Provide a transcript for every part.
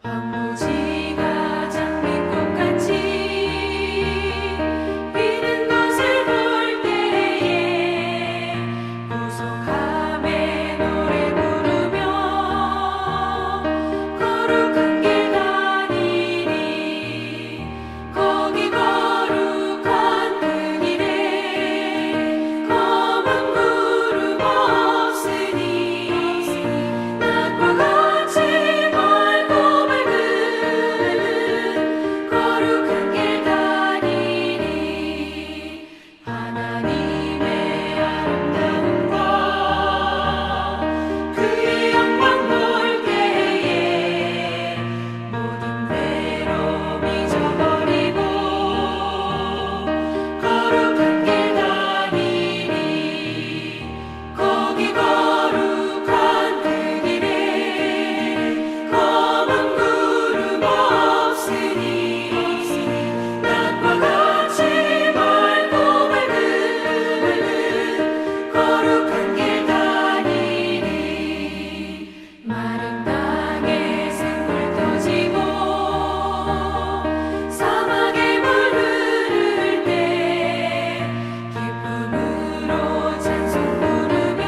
황무지가 장미꽃같이 피는 것을 볼 때에 구속함에 노래 부르며 거룩한 길 다니리. 거기 거룩한 그 길에 검은 구름 없으니 낮과 같이 맑고 맑은 거룩한 길 다니리. 하나님의 아름다움과 그의 영광 볼 때에 모든 괴로움 잊어버리고 거룩한 길 다니리. 거기 거룩한 그 길에 검은 구름 없으니 낮과 같이 맑고 맑은 거룩한 길 다니리. 마른 땅에 샘물 터지고 사막에 물 흐를 때 기쁨으로 찬송 부르며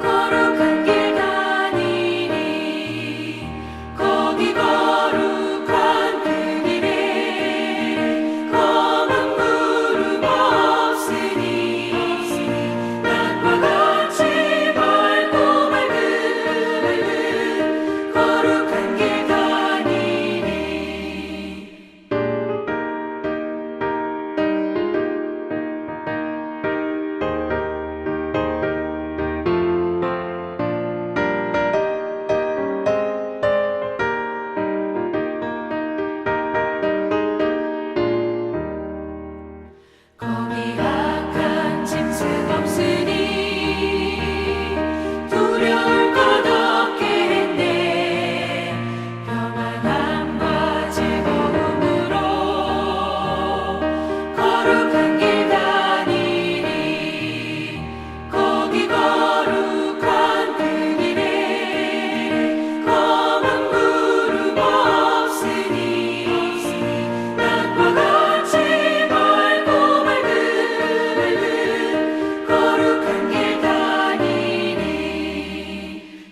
거룩한 길 다니리. 거기 거룩한 그 길에 검은 구름 없으니 낮과 같이 맑고 맑은 거룩한 길 다니리. 거기 악한 짐승 없으니 두려울 것 없겠네. 평안함과 즐거움으로 거룩한 길 다니리. 거기 거룩한 그 길에 검은 구름 없으니 낮과 같이 맑고 맑은 거룩한 길 다니리.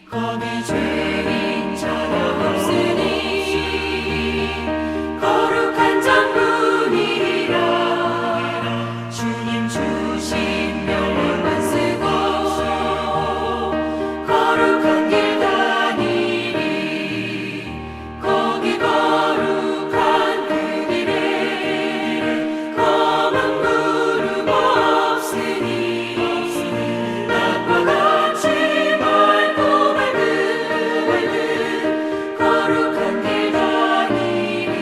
거기 죄인 자녀 없으니 거룩한 장군이라. 주님 주신 명령만 쓰고 거룩한 길 다니리. 거기 거룩한 그 길에 검은 구름 없으니 낮과 같이 맑고 맑은 거룩한 길 다니리.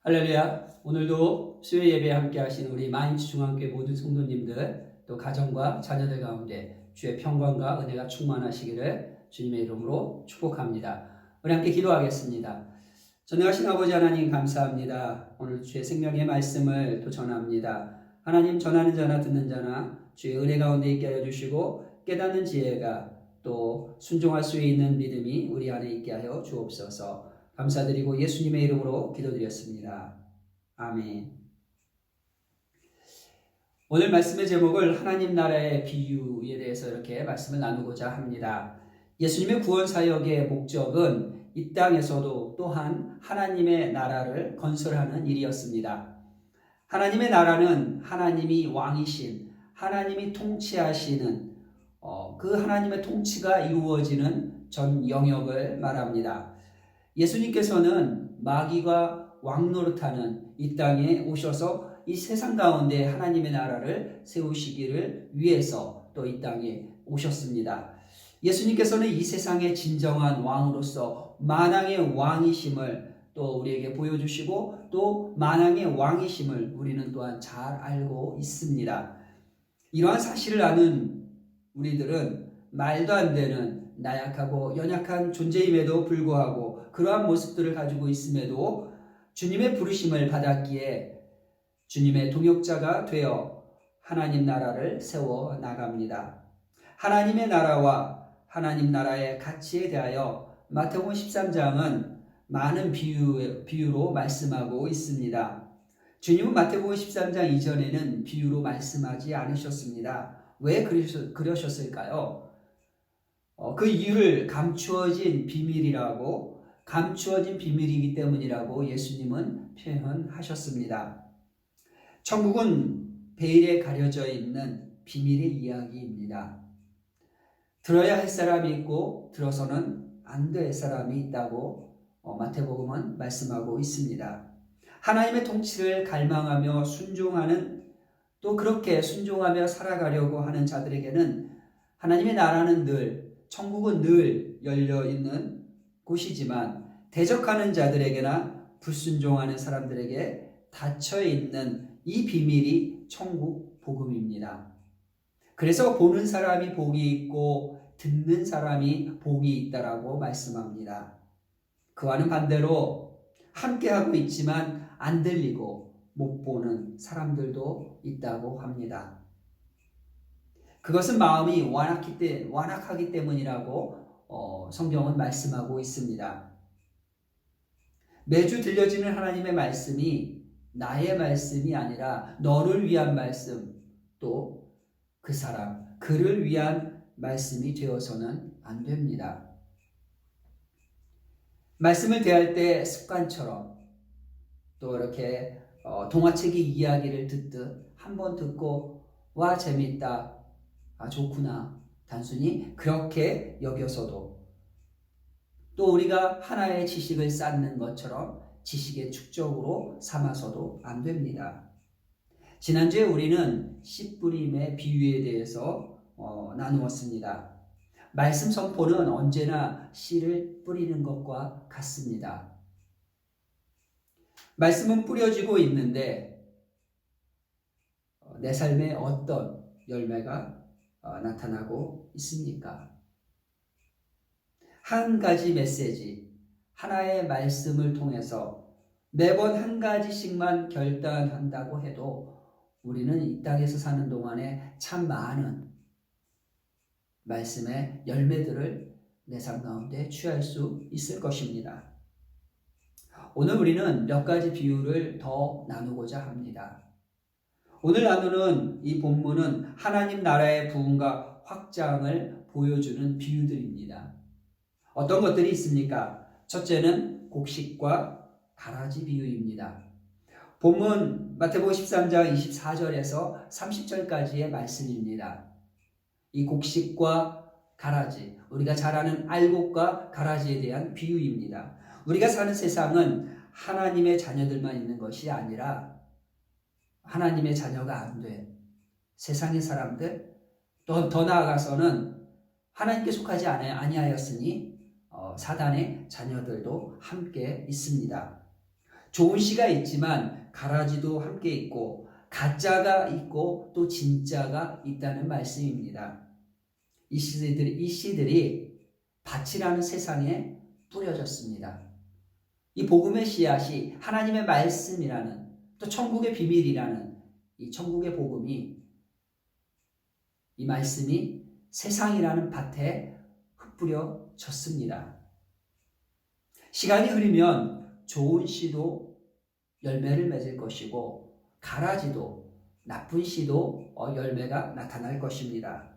할렐루야. 오늘도 수요 예배에 함께 하신 우리 마인츠 중앙교회 모든 성도님들, 또 가정과 자녀들 가운데 주의 평강과 은혜가 충만하시기를 주님의 이름으로 축복합니다. 우리 함께 기도하겠습니다. 전능하신 아버지 하나님 감사합니다. 오늘 주의 생명의 말씀을 또 전합니다. 하나님, 전하는 자나 듣는 자나 주의 은혜 가운데 있게 하여 주시고 깨닫는 지혜가 또 순종할 수 있는 믿음이 우리 안에 있게 하여 주옵소서. 감사드리고 예수님의 이름으로 기도드렸습니다. 아멘. 오늘 말씀의 제목을 하나님 나라의 비유에 대해서 이렇게 말씀을 나누고자 합니다. 예수님의 구원 사역의 목적은 이 땅에서도 또한 하나님의 나라를 건설하는 일이었습니다. 하나님의 나라는 하나님이 왕이신, 하나님이 통치하시는 그 하나님의 통치가 이루어지는 전 영역을 말합니다. 예수님께서는 마귀가 왕노릇하는 이 땅에 오셔서 이 세상 가운데 하나님의 나라를 세우시기를 위해서 또 이 땅에 오셨습니다. 예수님께서는 이 세상의 진정한 왕으로서 만왕의 왕이심을 또 우리에게 보여주시고 또 만왕의 왕이심을 우리는 또한 잘 알고 있습니다. 이러한 사실을 아는 우리들은 말도 안 되는 나약하고 연약한 존재임에도 불구하고 그러한 모습들을 가지고 있음에도 주님의 부르심을 받았기에 주님의 동역자가 되어 하나님 나라를 세워 나갑니다. 하나님의 나라와 하나님 나라의 가치에 대하여 마태복음 13장은 많은 비유로 말씀하고 있습니다. 주님은 마태복음 13장 이전에는 비유로 말씀하지 않으셨습니다. 왜 그러셨을까요? 그 이유를 감추어진 비밀이기 때문이라고 예수님은 표현하셨습니다. 천국은 베일에 가려져 있는 비밀의 이야기입니다. 들어야 할 사람이 있고 들어서는 안 될 사람이 있다고 마태복음은 말씀하고 있습니다. 하나님의 통치를 갈망하며 순종하는 또 그렇게 순종하며 살아가려고 하는 자들에게는 하나님의 나라는 늘 천국은 늘 열려 있는 곳이지만 대적하는 자들에게나 불순종하는 사람들에게 닫혀 있는 이 비밀이 천국 복음입니다. 그래서 보는 사람이 복이 있고 듣는 사람이 복이 있다라고 말씀합니다. 그와는 반대로 함께하고 있지만 안 들리고 못 보는 사람들도 있다고 합니다. 그것은 마음이 완악하기 때문이라고 성경은 말씀하고 있습니다. 매주 들려지는 하나님의 말씀이 나의 말씀이 아니라 너를 위한 말씀, 또 그 사람, 그를 위한 말씀이 되어서는 안 됩니다. 말씀을 대할 때 습관처럼 또 이렇게 동화책 이야기를 듣듯 한번 듣고 와 재밌다, 아 좋구나, 단순히 그렇게 여겨서도 또 우리가 하나의 지식을 쌓는 것처럼 지식의 축적으로 삼아서도 안 됩니다. 지난주에 우리는 씨 뿌림의 비유에 대해서 나누었습니다. 말씀 선포는 언제나 씨를 뿌리는 것과 같습니다. 말씀은 뿌려지고 있는데 내 삶에 어떤 열매가 나타나고 있습니까? 한 가지 메시지, 하나의 말씀을 통해서 매번 한 가지씩만 결단한다고 해도 우리는 이 땅에서 사는 동안에 참 많은 말씀의 열매들을 내 삶 가운데 취할 수 있을 것입니다. 오늘 우리는 몇 가지 비유를 더 나누고자 합니다. 오늘 나누는 이 본문은 하나님 나라의 부흥과 확장을 보여주는 비유들입니다. 어떤 것들이 있습니까? 첫째는 곡식과 가라지 비유입니다. 본문 마태복음 13장 24절에서 30절까지의 말씀입니다. 이 곡식과 가라지, 우리가 잘 아는 알곡과 가라지에 대한 비유입니다. 우리가 사는 세상은 하나님의 자녀들만 있는 것이 아니라 하나님의 자녀가 안 된 세상의 사람들, 또 더 나아가서는 하나님께 속하지 아니하였으니 사단의 자녀들도 함께 있습니다. 좋은 씨가 있지만 가라지도 함께 있고 가짜가 있고 또 진짜가 있다는 말씀입니다. 이 씨들이 밭이라는 세상에 뿌려졌습니다. 이 복음의 씨앗이 하나님의 말씀이라는 또 천국의 비밀이라는 이 천국의 복음이 이 말씀이 세상이라는 밭에 흩뿌려졌습니다. 시간이 흐르면 좋은 씨도 열매를 맺을 것이고 가라지도 나쁜 씨도 열매가 나타날 것입니다.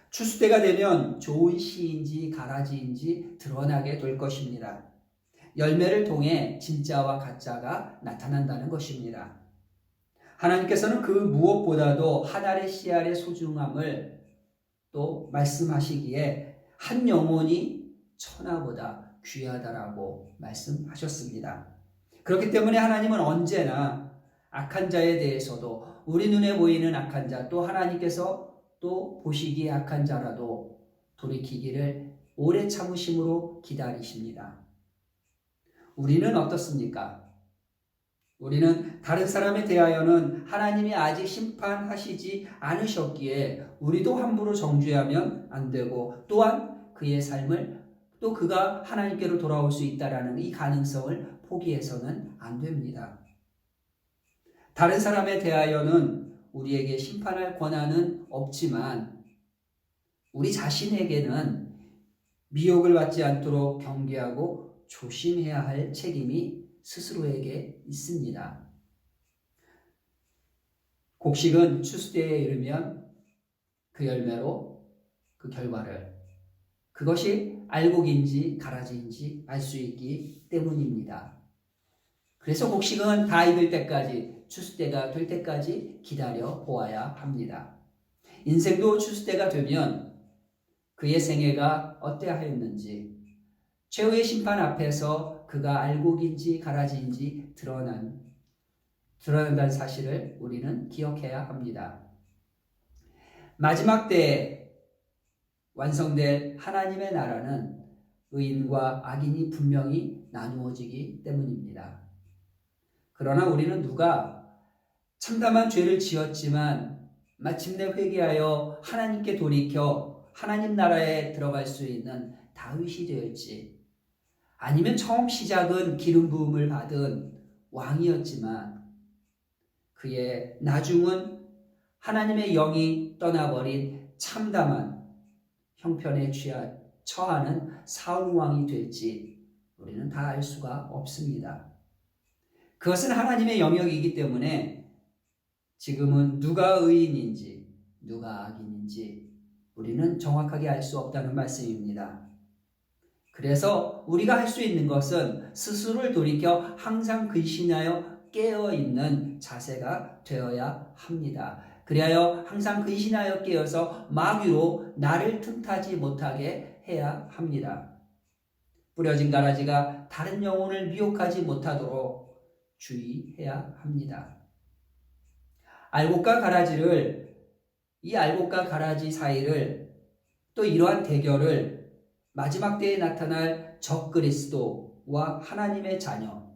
추수 때가 되면 좋은 씨인지 가라지인지 드러나게 될 것입니다. 열매를 통해 진짜와 가짜가 나타난다는 것입니다. 하나님께서는 그 무엇보다도 한 알의 씨알의 소중함을 또 말씀하시기에 한 영혼이 천하보다 귀하다라고 말씀하셨습니다. 그렇기 때문에 하나님은 언제나 악한 자에 대해서도 우리 눈에 보이는 악한 자, 또 하나님께서 또 보시기에 악한 자라도 돌이키기를 오래 참으심으로 기다리십니다. 우리는 어떻습니까? 우리는 다른 사람에 대하여는 하나님이 아직 심판하시지 않으셨기에 우리도 함부로 정죄하면 안 되고, 또한 그의 삶을 또 그가 하나님께로 돌아올 수 있다라는 이 가능성을 포기해서는 안 됩니다. 다른 사람에 대하여는 우리에게 심판할 권한은 없지만 우리 자신에게는 미혹을 받지 않도록 경계하고 조심해야 할 책임이 스스로에게 있습니다. 곡식은 추수때에 이르면 그 열매로 그 결과를, 그것이 알곡인지 가라지인지 알 수 있기 때문입니다. 그래서 곡식은 다 익을 때까지, 추수때가 될 때까지 기다려 보아야 합니다. 인생도 추수때가 되면 그의 생애가 어떠하였는지, 최후의 심판 앞에서 그가 알곡인지 가라지인지 드러난다는 사실을 우리는 기억해야 합니다. 마지막 때에 완성될 하나님의 나라는 의인과 악인이 분명히 나누어지기 때문입니다. 그러나 우리는 누가 참담한 죄를 지었지만 마침내 회개하여 하나님께 돌이켜 하나님 나라에 들어갈 수 있는 다윗이 되었지, 아니면 처음 시작은 기름 부음을 받은 왕이었지만 그의 나중은 하나님의 영이 떠나버린 참담한 형편에 처하는 사울 왕이 될지 우리는 다 알 수가 없습니다. 그것은 하나님의 영역이기 때문에 지금은 누가 의인인지 누가 악인인지 우리는 정확하게 알 수 없다는 말씀입니다. 그래서 우리가 할 수 있는 것은 스스로를 돌이켜 항상 근신하여 깨어있는 자세가 되어야 합니다. 그리하여 항상 근신하여 깨어서 마귀로 나를 틈타지 못하게 해야 합니다. 뿌려진 가라지가 다른 영혼을 미혹하지 못하도록 주의해야 합니다. 알곡과 가라지 사이를, 또 이러한 대결을 마지막 때에 나타날 적그리스도와 하나님의 자녀,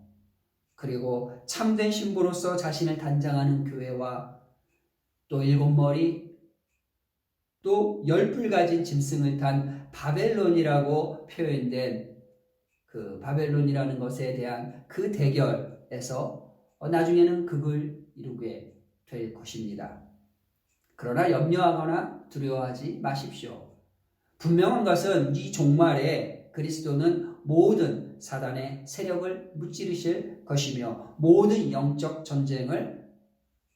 그리고 참된 신부로서 자신을 단장하는 교회와 또 7머리, 또 10뿔 가진 짐승을 탄 바벨론이라고 표현된 그 바벨론이라는 것에 대한 그 대결에서 나중에는 극을 이루게 될 것입니다. 그러나 염려하거나 두려워하지 마십시오. 분명한 것은 이 종말에 그리스도는 모든 사단의 세력을 무찌르실 것이며 모든 영적 전쟁을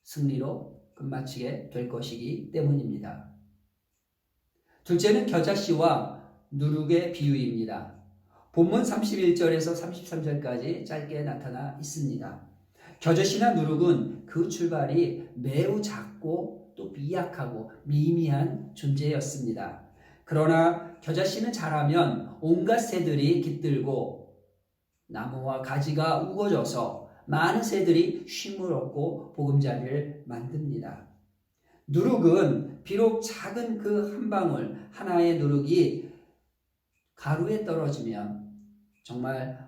승리로 끝마치게 될 것이기 때문입니다. 둘째는 겨자씨와 누룩의 비유입니다. 본문 31절에서 33절까지 짧게 나타나 있습니다. 겨자씨나 누룩은 그 출발이 매우 작고 또 미약하고 미미한 존재였습니다. 그러나 겨자씨는 자라면 온갖 새들이 깃들고 나무와 가지가 우거져서 많은 새들이 쉼을 얻고 보금자리를 만듭니다. 누룩은 비록 작은 그 한 방울 하나의 누룩이 가루에 떨어지면 정말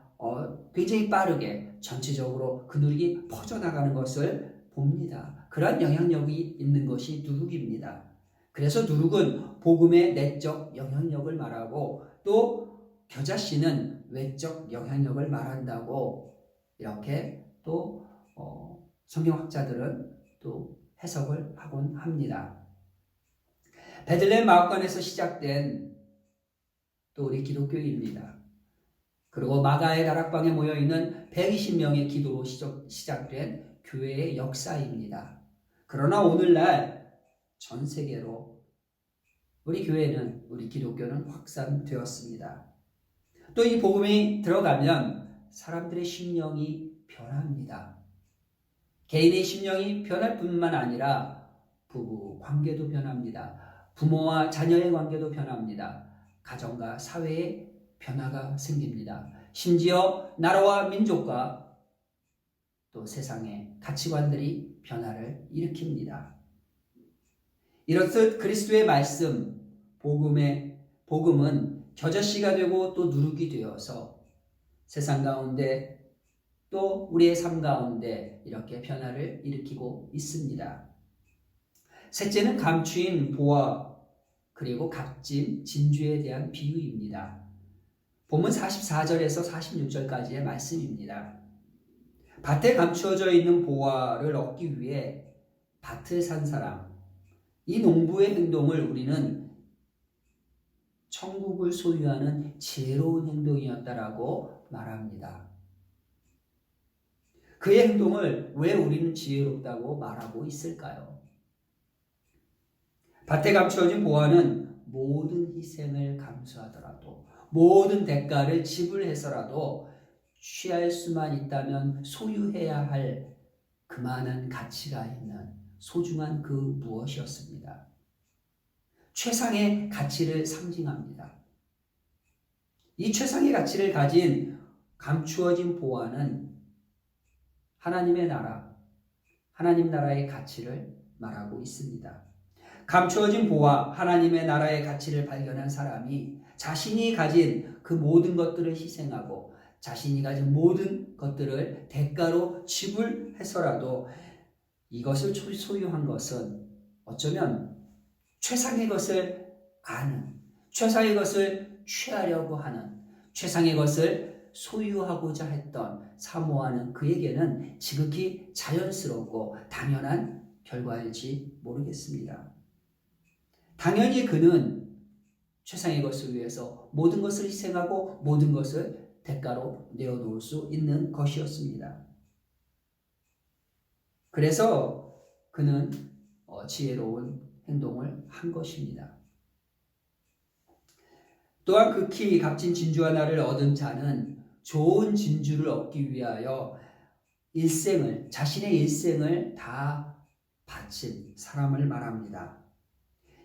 굉장히 빠르게 전체적으로 그 누룩이 퍼져나가는 것을 봅니다. 그런 영향력이 있는 것이 누룩입니다. 그래서 누룩은 복음의 내적 영향력을 말하고 또 겨자씨는 외적 영향력을 말한다고 이렇게 또 성경학자들은 또 해석을 하곤 합니다. 베들레헴 마을관에서 시작된 또 우리 기독교입니다. 그리고 마가의 다락방에 모여있는 120명의 기도로 시작된 교회의 역사입니다. 그러나 오늘날 전 세계로 우리 교회는, 우리 기독교는 확산되었습니다. 또 이 복음이 들어가면 사람들의 심령이 변합니다. 개인의 심령이 변할 뿐만 아니라 부부 관계도 변합니다. 부모와 자녀의 관계도 변합니다. 가정과 사회에 변화가 생깁니다. 심지어 나라와 민족과 또 세상의 가치관들이 변화를 일으킵니다. 이렇듯 그리스도의 말씀, 복음은 겨자씨가 되고 또 누룩이 되어서 세상 가운데 또 우리의 삶 가운데 이렇게 변화를 일으키고 있습니다. 셋째는 감추인 보화 그리고 값진 진주에 대한 비유입니다. 본문 44절에서 46절까지의 말씀입니다. 밭에 감추어져 있는 보화를 얻기 위해 밭을 산 사람, 이 농부의 행동을 우리는 천국을 소유하는 지혜로운 행동이었다라고 말합니다. 그의 행동을 왜 우리는 지혜롭다고 말하고 있을까요? 밭에 감추어진 보화는 모든 희생을 감수하더라도 모든 대가를 지불해서라도 취할 수만 있다면 소유해야 할 그만한 가치가 있는 소중한 그 무엇이었습니다. 최상의 가치를 상징합니다. 이 최상의 가치를 가진 감추어진 보화는 하나님의 나라, 하나님 나라의 가치를 말하고 있습니다. 감추어진 보화, 하나님의 나라의 가치를 발견한 사람이 자신이 가진 그 모든 것들을 희생하고 자신이 가진 모든 것들을 대가로 지불해서라도 이것을 소유한 것은 어쩌면 최상의 것을 아는, 최상의 것을 취하려고 하는, 최상의 것을 소유하고자 했던, 사모하는 그에게는 지극히 자연스럽고 당연한 결과일지 모르겠습니다. 당연히 그는 최상의 것을 위해서 모든 것을 희생하고 모든 것을 대가로 내어놓을 수 있는 것이었습니다. 그래서 그는 지혜로운 행동을 한 것입니다. 또한 극히 값진 진주 하나를 얻은 자는 좋은 진주를 얻기 위하여 자신의 일생을 다 바친 사람을 말합니다.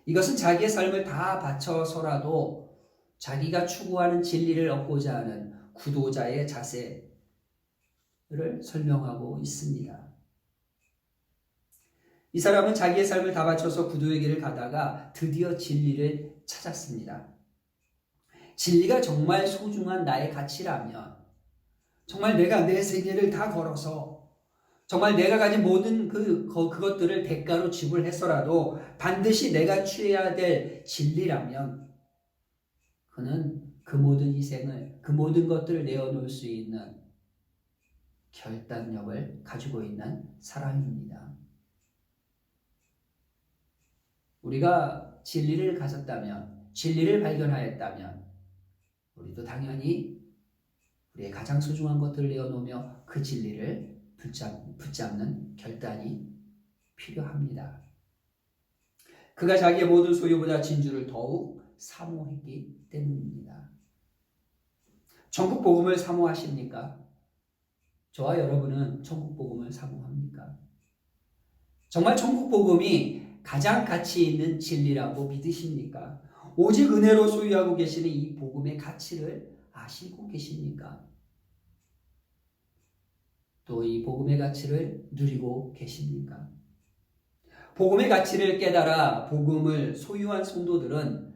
이것은 자기의 삶을 다 바쳐서라도 자기가 추구하는 진리를 얻고자 하는 구도자의 자세를 설명하고 있습니다. 이 사람은 자기의 삶을 다 바쳐서 구도의 길을 가다가 드디어 진리를 찾았습니다. 진리가 정말 소중한 나의 가치라면, 정말 내가 내 생애를 다 걸어서 정말 내가 가진 모든 그것들을 대가로 지불해서라도 반드시 내가 취해야 될 진리라면 그는 그 모든 희생을, 그 모든 것들을 내어놓을 수 있는 결단력을 가지고 있는 사람입니다. 우리가 진리를 가졌다면, 진리를 발견하였다면 우리도 당연히 우리의 가장 소중한 것들을 내어놓으며 그 진리를 붙잡는 결단이 필요합니다. 그가 자기의 모든 소유보다 진주를 더욱 사모했기 때문입니다. 천국 복음을 사모하십니까? 저와 여러분은 천국 복음을 사모합니까? 정말 천국 복음이 가장 가치 있는 진리라고 믿으십니까? 오직 은혜로 소유하고 계시는 이 복음의 가치를 아시고 계십니까? 또 이 복음의 가치를 누리고 계십니까? 복음의 가치를 깨달아 복음을 소유한 성도들은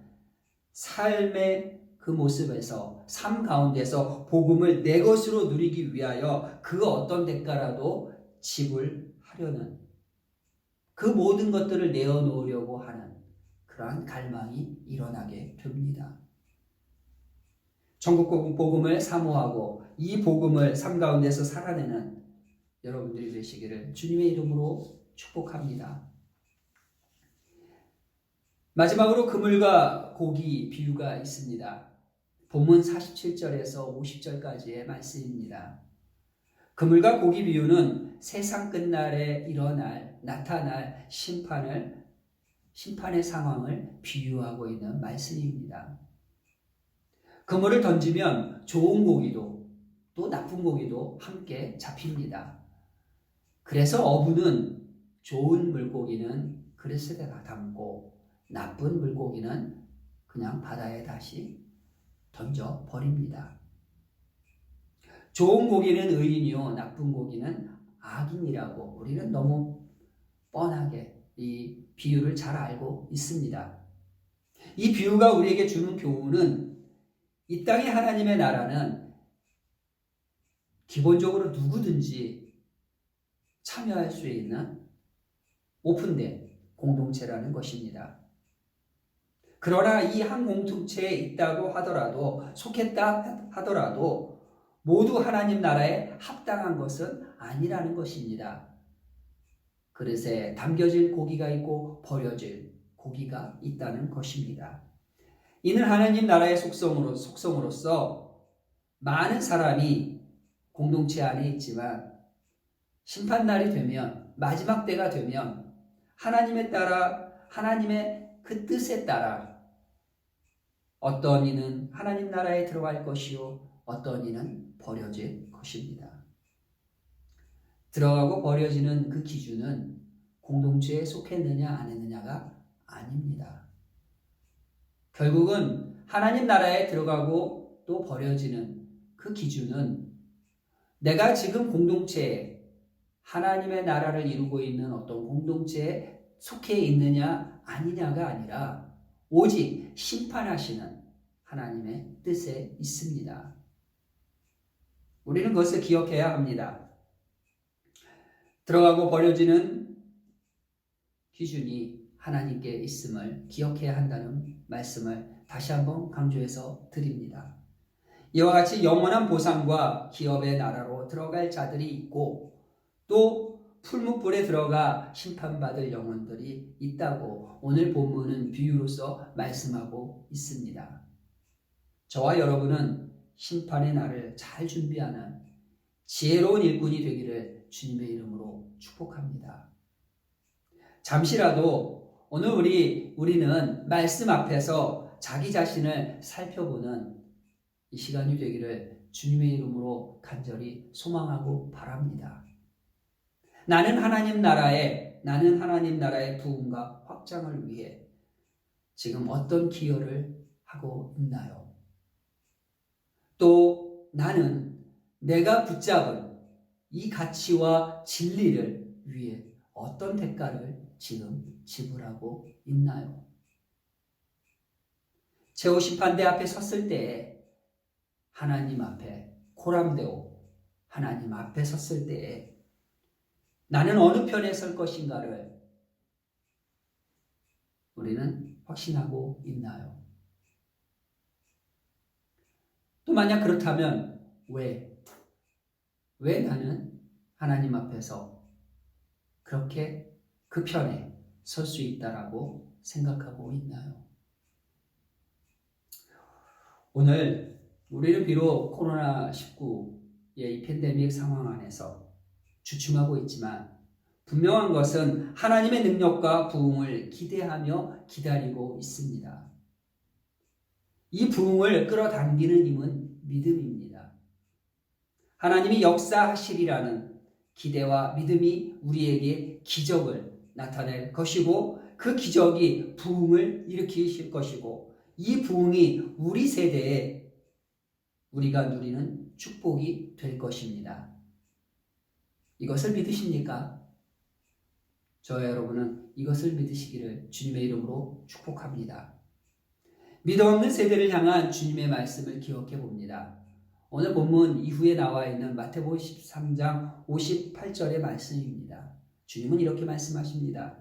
삶의 그 모습에서, 삶 가운데서 복음을 내 것으로 누리기 위하여 그 어떤 대가라도 지불하려는, 그 모든 것들을 내어놓으려고 하는 그러한 갈망이 일어나게 됩니다. 천국 복음을 사모하고 이 복음을 삶 가운데서 살아내는 여러분들이 되시기를 주님의 이름으로 축복합니다. 마지막으로 그물과 고기 비유가 있습니다. 본문 47절에서 50절까지의 말씀입니다. 그물과 고기 비유는 세상 끝날에 나타날 심판의 상황을 비유하고 있는 말씀입니다. 그물을 던지면 좋은 고기도 또 나쁜 고기도 함께 잡힙니다. 그래서 어부는 좋은 물고기는 그릇에다가 담고 나쁜 물고기는 그냥 바다에 다시 던져버립니다. 좋은 고기는 의인이요 나쁜 고기는 악인이라고 우리는 너무 뻔하게 이 비유를 잘 알고 있습니다. 이 비유가 우리에게 주는 교훈은 이 땅의 하나님의 나라는 기본적으로 누구든지 참여할 수 있는 오픈된 공동체라는 것입니다. 그러나 이 한 공동체에 있다고 하더라도, 속했다 하더라도 모두 하나님 나라에 합당한 것은 아니라는 것입니다. 그릇에 담겨질 고기가 있고 버려질 고기가 있다는 것입니다. 이는 하나님 나라의 속성으로서 많은 사람이 공동체 안에 있지만 심판날이 되면, 마지막 때가 되면 하나님의 그 뜻에 따라 어떤 이는 하나님 나라에 들어갈 것이요 어떤 이는 버려질 것입니다. 들어가고 버려지는 그 기준은 공동체에 속했느냐 안 했느냐가 아닙니다. 결국은 하나님 나라에 들어가고 또 버려지는 그 기준은 내가 지금 공동체에, 하나님의 나라를 이루고 있는 어떤 공동체에 속해 있느냐 아니냐가 아니라 오직 심판하시는 하나님의 뜻에 있습니다. 우리는 그것을 기억해야 합니다. 들어가고 버려지는 기준이 하나님께 있음을 기억해야 한다는 말씀을 다시 한번 강조해서 드립니다. 이와 같이 영원한 보상과 기업의 나라로 들어갈 자들이 있고 또 풀무불에 들어가 심판받을 영혼들이 있다고 오늘 본문은 비유로서 말씀하고 있습니다. 저와 여러분은 심판의 날을 잘 준비하는 지혜로운 일꾼이 되기를 주님의 이름으로 축복합니다. 잠시라도 오늘 우리는 말씀 앞에서 자기 자신을 살펴보는 이 시간이 되기를 주님의 이름으로 간절히 소망하고 바랍니다. 나는 하나님 나라의 부흥과 확장을 위해 지금 어떤 기여를 하고 있나요? 또 나는 내가 붙잡은 이 가치와 진리를 위해 어떤 대가를 지금 지불하고 있나요? 최후 심판대 앞에 섰을 때에 하나님 앞에 코람데오 하나님 앞에 섰을 때에 나는 어느 편에 설 것인가를 우리는 확신하고 있나요? 또 만약 그렇다면 왜 나는 하나님 앞에서 그렇게 그 편에 설 수 있다라고 생각하고 있나요? 오늘 우리는 비록 코로나19의 이 팬데믹 상황 안에서 주춤하고 있지만 분명한 것은 하나님의 능력과 부흥을 기대하며 기다리고 있습니다. 이 부흥을 끌어당기는 힘은 믿음입니다. 하나님이 역사하시리라는 기대와 믿음이 우리에게 기적을 나타낼 것이고 그 기적이 부흥을 일으키실 것이고 이 부흥이 우리 세대에 우리가 누리는 축복이 될 것입니다. 이것을 믿으십니까? 저와 여러분은 이것을 믿으시기를 주님의 이름으로 축복합니다. 믿음 없는 세대를 향한 주님의 말씀을 기억해 봅니다. 오늘 본문 이후에 나와 있는 마태복음 13장 58절의 말씀입니다. 주님은 이렇게 말씀하십니다.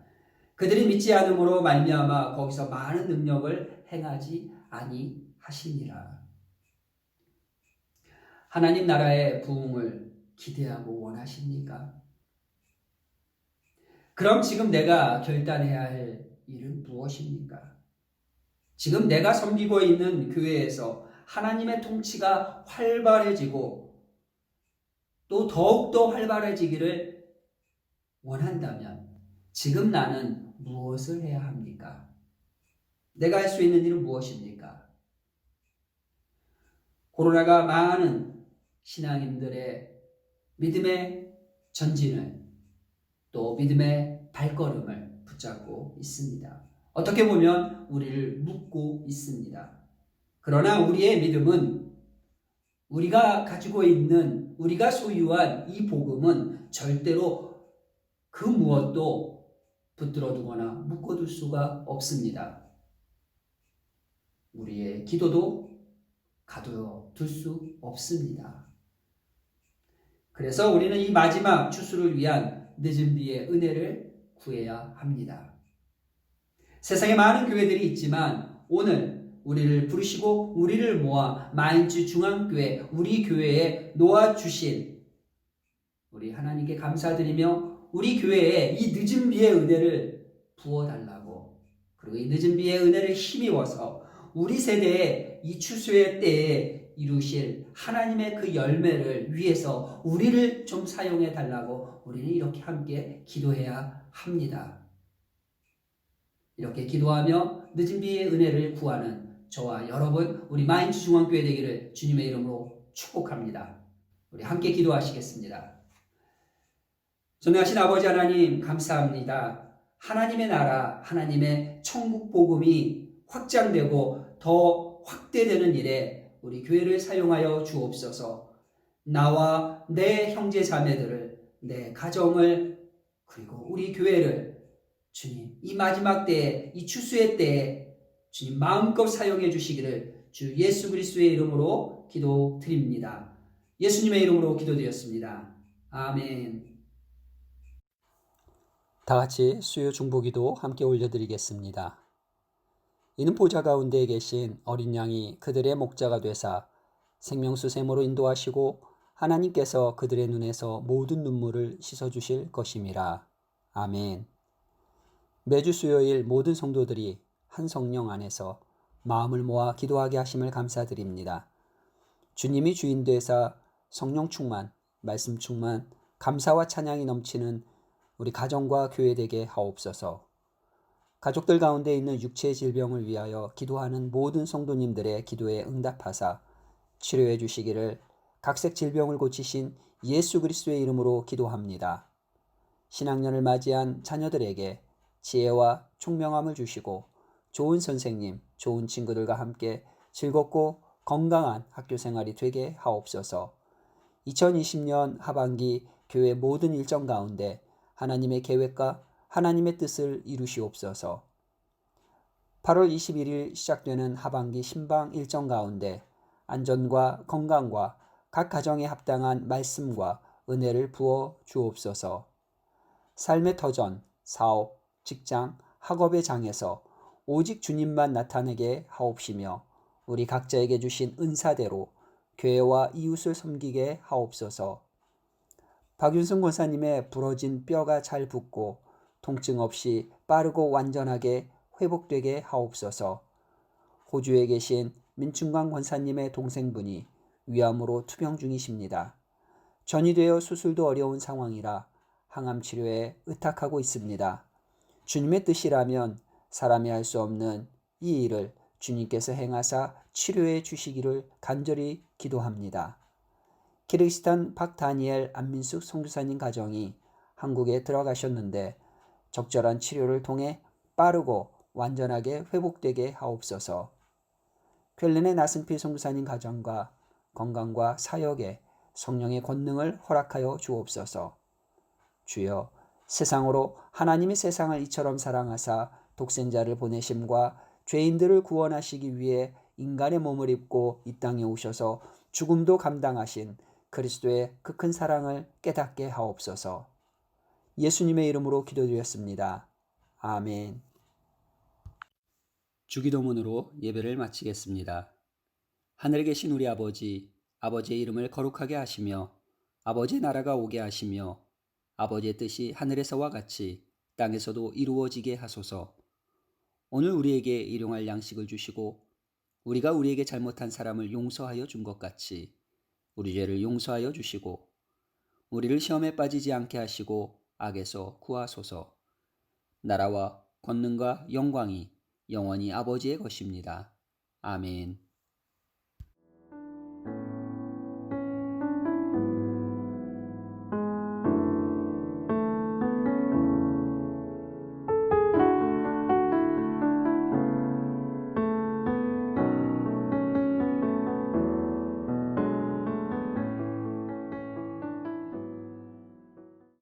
그들이 믿지 않음으로 말미암아 거기서 많은 능력을 행하지 아니하시니라. 하나님 나라의 부흥을 기대하고 원하십니까? 그럼 지금 내가 결단해야 할 일은 무엇입니까? 지금 내가 섬기고 있는 교회에서 하나님의 통치가 활발해지고 또 더욱더 활발해지기를 원한다면 지금 나는 무엇을 해야 합니까? 내가 할 수 있는 일은 무엇입니까? 코로나가 많은 신앙인들의 믿음의 전진을 또 믿음의 발걸음을 붙잡고 있습니다. 어떻게 보면 우리를 묶고 있습니다. 그러나 우리의 믿음은 우리가 가지고 있는, 우리가 소유한 이 복음은 절대로 그 무엇도 붙들어 두거나 묶어둘 수가 없습니다. 우리의 기도도 가둬둘 수 없습니다. 그래서 우리는 이 마지막 추수를 위한 늦은 비의 은혜를 구해야 합니다. 세상에 많은 교회들이 있지만 오늘 우리를 부르시고 우리를 모아 마인츠 중앙교회, 우리 교회에 놓아주신 우리 하나님께 감사드리며 우리 교회에 이 늦은 비의 은혜를 부어달라고, 그리고 이 늦은 비의 은혜를 힘입어서 우리 세대에 이 추수의 때에 이루실 하나님의 그 열매를 위해서 우리를 좀 사용해 달라고 우리는 이렇게 함께 기도해야 합니다. 이렇게 기도하며 늦은 비의 은혜를 구하는 저와 여러분, 우리 마인츠 중앙교회 되기를 주님의 이름으로 축복합니다. 우리 함께 기도하시겠습니다. 전능하신 아버지 하나님, 감사합니다. 하나님의 나라, 하나님의 천국 복음이 확장되고 더 확대되는 일에 우리 교회를 사용하여 주옵소서. 나와 내 형제 자매들을, 내 가정을, 그리고 우리 교회를 주님, 이 마지막 때에, 이 추수의 때에 주님 마음껏 사용해 주시기를 주 예수 그리스도의 이름으로 기도드립니다. 예수님의 이름으로 기도드렸습니다. 아멘. 다 같이 수요 중보기도 함께 올려드리겠습니다. 이는 보좌 가운데 계신 어린 양이 그들의 목자가 되사 생명수 샘으로 인도하시고 하나님께서 그들의 눈에서 모든 눈물을 씻어주실 것임이라. 아멘. 매주 수요일 모든 성도들이 한 성령 안에서 마음을 모아 기도하게 하심을 감사드립니다. 주님이 주인 되사 성령 충만, 말씀 충만, 감사와 찬양이 넘치는 우리 가정과 교회 되게 하옵소서. 가족들 가운데 있는 육체의 질병을 위하여 기도하는 모든 성도님들의 기도에 응답하사 치료해 주시기를 각색 질병을 고치신 예수 그리스도의 이름으로 기도합니다. 신학년을 맞이한 자녀들에게 지혜와 총명함을 주시고 좋은 선생님, 좋은 친구들과 함께 즐겁고 건강한 학교 생활이 되게 하옵소서. 2020년 하반기 교회 모든 일정 가운데 하나님의 계획과 하나님의 뜻을 이루시옵소서. 8월 21일 시작되는 하반기 신방 일정 가운데 안전과 건강과 각 가정에 합당한 말씀과 은혜를 부어 주옵소서. 삶의 터전, 사업, 직장, 학업의 장에서 오직 주님만 나타내게 하옵시며 우리 각자에게 주신 은사대로 교회와 이웃을 섬기게 하옵소서. 박윤승 권사님의 부러진 뼈가 잘 붙고 통증 없이 빠르고 완전하게 회복되게 하옵소서. 호주에 계신 민충광 권사님의 동생분이 위암으로 투병 중이십니다. 전이되어 수술도 어려운 상황이라 항암 치료에 의탁하고 있습니다. 주님의 뜻이라면 사람이 할 수 없는 이 일을 주님께서 행하사 치료해 주시기를 간절히 기도합니다. 키르기스탄 박다니엘 안민숙 선교사님 가정이 한국에 들어가셨는데 적절한 치료를 통해 빠르고 완전하게 회복되게 하옵소서. 퀼른의 나승필 선교사님 가정과 건강과 사역에 성령의 권능을 허락하여 주옵소서. 주여, 세상으로 하나님이 세상을 이처럼 사랑하사 독생자를 보내심과 죄인들을 구원하시기 위해 인간의 몸을 입고 이 땅에 오셔서 죽음도 감당하신 그리스도의 그 큰 사랑을 깨닫게 하옵소서. 예수님의 이름으로 기도드렸습니다. 아멘. 주기도문으로 예배를 마치겠습니다. 하늘에 계신 우리 아버지, 아버지의 이름을 거룩하게 하시며 아버지의 나라가 오게 하시며 아버지의 뜻이 하늘에서와 같이 땅에서도 이루어지게 하소서. 오늘 우리에게 일용할 양식을 주시고 우리가 우리에게 잘못한 사람을 용서하여 준 것 같이 우리 죄를 용서하여 주시고 우리를 시험에 빠지지 않게 하시고 악에서 구하소서. 나라와 권능과 영광이 영원히 아버지의 것입니다. 아멘.